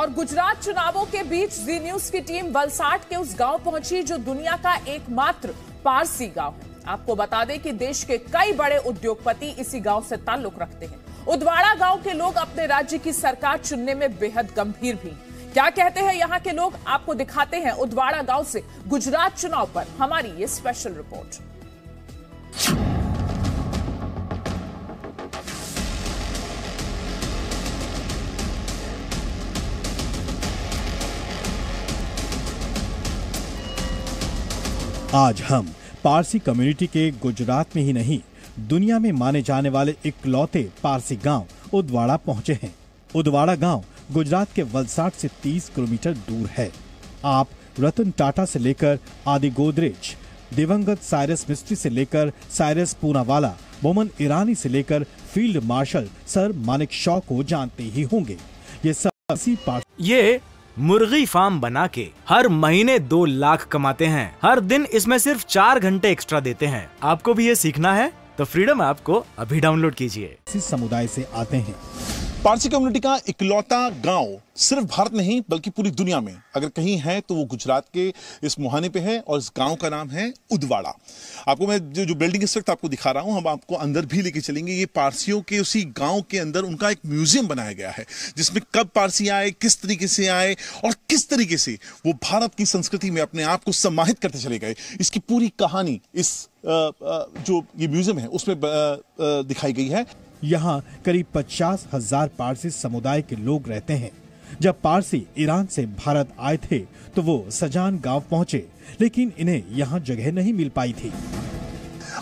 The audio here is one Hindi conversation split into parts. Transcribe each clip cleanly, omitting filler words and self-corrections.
और गुजरात चुनावों के बीच जी न्यूज की टीम वलसाड के उस गांव पहुंची जो दुनिया का एकमात्र पारसी गांव है। आपको बता दें कि देश के कई बड़े उद्योगपति इसी गांव से ताल्लुक रखते हैं। उदवाड़ा गांव के लोग अपने राज्य की सरकार चुनने में बेहद गंभीर भी। क्या कहते हैं यहां के लोग, आपको दिखाते हैं उदवाड़ा गांव से गुजरात चुनाव पर हमारी ये स्पेशल रिपोर्ट। आज हम पारसी कम्युनिटी के गुजरात में ही नहीं, दुनिया में माने जाने वाले इकलौते पारसी गांव उदवाड़ा पहुंचे हैं। उदवाड़ा गांव गुजरात के वलसाड से 30 किलोमीटर दूर है। आप रतन टाटा से लेकर आदि गोदरेज, दिवंगत साइरस मिस्त्री से लेकर साइरस पूनावाला, मोमन ईरानी से लेकर field marshal sir Manek Shaw को जानते ही होंगे। ये सब इसी ये मुर्गी फार्म बना के हर महीने 2 लाख कमाते हैं। हर दिन इसमें सिर्फ 4 घंटे एक्स्ट्रा देते हैं। आपको भी ये सीखना है तो फ्रीडम ऐप को अभी डाउनलोड कीजिए। इसी समुदाय से आते हैं। पारसी कम्युनिटी का इकलौता गांव सिर्फ भारत नहीं बल्कि पूरी दुनिया में अगर कहीं है तो वो गुजरात के इस मुहाने पे है और इस गांव का नाम है उदवाड़ा। आपको मैं जो बिल्डिंग इस वक्त आपको दिखा रहा हूं, हम आपको अंदर भी लेके चलेंगे। ये पारसियों के उसी गांव के अंदर उनका एक म्यूजियम बनाया गया है जिसमें कब पारसी आए, किस तरीके से आए और किस तरीके से वो भारत की संस्कृति में अपने आप को सम्मानित करते चले गए। इसकी पूरी कहानी इस जो ये म्यूजियम है उसमें दिखाई गई है। यहाँ करीब 50,000 पारसी समुदाय के लोग रहते हैं। जब पारसी ईरान से भारत आए थे तो वो सजान गांव पहुंचे, लेकिन इन्हें यहाँ जगह नहीं मिल पाई थी।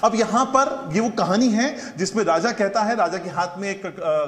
अब यहाँ पर ये वो कहानी है जिसमें राजा कहता है, राजा के हाथ में एक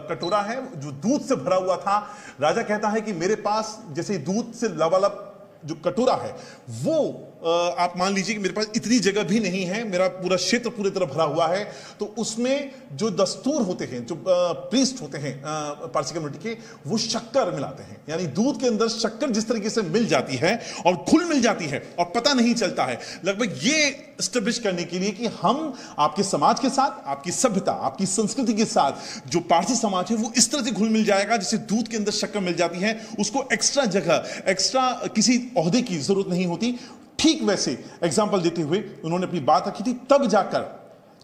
कटोरा है जो दूध से भरा हुआ था। राजा कहता है कि मेरे पास जैसे दूध से लबालब जो कटोरा है वो आप मान लीजिए कि मेरे पास इतनी जगह भी नहीं है, मेरा पूरा क्षेत्र पूरी तरह भरा हुआ है। तो उसमें जो दस्तूर होते हैं, जो प्रीस्ट होते हैं पारसी कम्युनिटी के, वो शक्कर मिलाते हैं। यानी दूध के अंदर शक्कर जिस तरीके से मिल जाती है और घुल मिल जाती है और पता नहीं चलता है, लगभग ये एस्टेब्लिश करने के लिए कि हम आपके समाज के साथ, आपकी सभ्यता, आपकी संस्कृति के साथ जो पारसी समाज है वो इस तरह से घुल मिल जाएगा जैसे दूध के अंदर शक्कर मिल जाती है। उसको एक्स्ट्रा जगह, एक्स्ट्रा किसी ओहदे की जरूरत नहीं होती। ठीक वैसे एग्जाम्पल देते हुए उन्होंने अपनी बात रखी थी। तब जाकर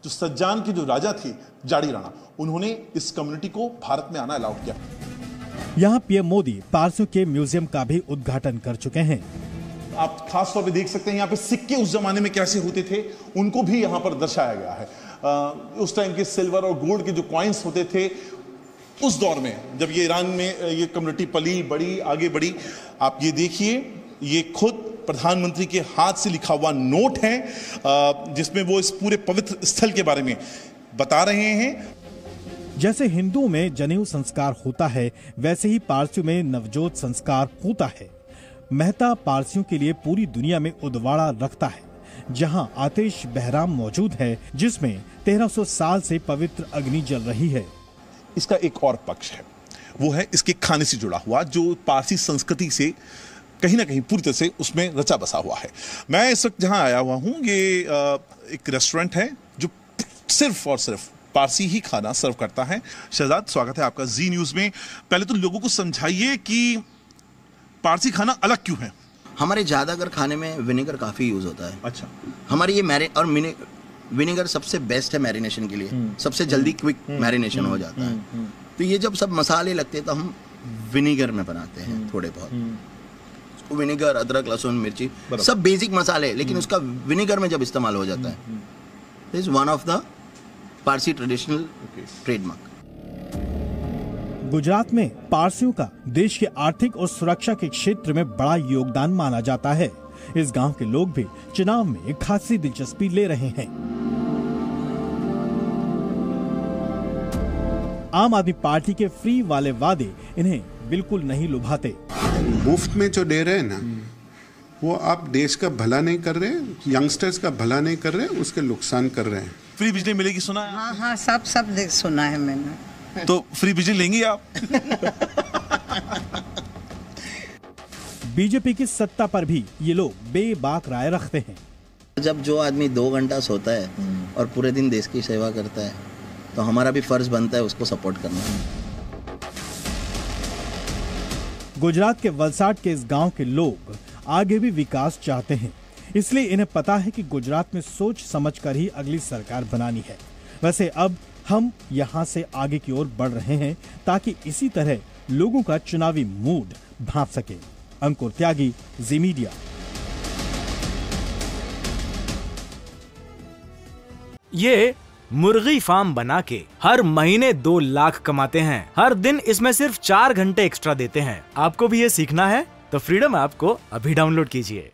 जो सज्जान के जो राजा थे जाड़ी राणा, उन्होंने इस कम्युनिटी को भारत में आना अलाउ किया। यहाँ पीएम मोदी पारसियों के म्यूजियम का भी उद्घाटन कर चुके हैं। आप खास तौर पे देख सकते हैं यहाँ पे सिक्के उस जमाने में कैसे होते थे, उनको भी यहाँ पर दर्शाया गया है। उस टाइम के सिल्वर और गोल्ड के जो कॉइन्स होते थे उस दौर में, जब ये ईरान में ये कम्युनिटी पली बड़ी, आगे बढ़ी। आप ये देखिए, ये खुद प्रधानमंत्री के हाथ से लिखा हुआ नोट है जिसमें वो इस पूरे पवित्र स्थल के बारे में बता रहे हैं। जैसे हिंदुओं में जनेऊ संस्कार होता है, वैसे ही पारसियों में नवजोत संस्कार होता है। मेहता पारसियों के लिए पूरी दुनिया में उदवाड़ा रखता है, जहां आतिश बहराम मौजूद है जिसमें 1300 साल से पवित्र अग्नि जल रही है। इसका एक और पक्ष है, वो है इसके खाने से जुड़ा हुआ, जो पारसी संस्कृति से कहीं ना कहीं पूरी तरह से उसमें रचा बसा हुआ है। मैं इस वक्त जहां आया हुआ हूं, ये एक रेस्टोरेंट है जो सिर्फ और सिर्फ पारसी ही खाना सर्व करता है। शहजाद, स्वागत है आपका जी न्यूज में। पहले तो लोगों को समझाइए कि पारसी खाना अलग क्यों है। हमारे ज्यादातर खाने में विनेगर काफी यूज होता है। अच्छा। हमारे ये विनेगर सबसे बेस्ट है मैरिनेशन के लिए, सबसे जल्दी क्विक मैरिनेशन हो जाता है। तो ये जब सब मसाले लगते हैं तो हम विनेगर में बनाते हैं थोड़े बहुत। विनेगर, अदरक, लहसुन, मिर्ची, सब बेसिक मसाले, लेकिन उसका विनेगर में जब इस्तेमाल हो जाता है, this is one of the Parsi traditional trademark. Gujarat में पारसियों का देश के आर्थिक और सुरक्षा के क्षेत्र में बड़ा योगदान माना जाता है। इस गांव के लोग भी चुनाव में खासी दिलचस्पी ले रहे हैं। आम आदमी पार्टी के फ्री वाले वादे इन्हें बिल्कुल नहीं लुभाते। मुफ्त में जो दे रहे हैं ना, वो आप देश का भला नहीं कर रहे, यंगस्टर्स का भला नहीं कर रहे, उसके नुकसान कर रहे हैं। फ्री बिजली मिलेगी सुना है? हाँ हाँ, सब सुना है मैंने। तो फ्री बिजली लेंगी आप? बीजेपी की सत्ता पर भी ये लोग बेबाक राय रखते हैं। जब जो आदमी 2 घंटा सोता है और पूरे दिन देश की सेवा करता है, तो हमारा भी फर्ज बनता है उसको सपोर्ट करना। गुजरात के वलसाड के इस गांव के लोग आगे भी विकास चाहते हैं, इसलिए इन्हें पता है कि गुजरात में सोच समझकर ही अगली सरकार बनानी है। वैसे अब हम यहां से आगे की ओर बढ़ रहे हैं ताकि इसी तरह लोगों का चुनावी मूड भांप सके। अंकुर त्यागी, जी मीडिया। ये मुर्गी फार्म बना के हर महीने 2 लाख कमाते हैं। हर दिन इसमें सिर्फ 4 घंटे एक्स्ट्रा देते हैं। आपको भी ये सीखना है तो फ्रीडम ऐप को अभी डाउनलोड कीजिए।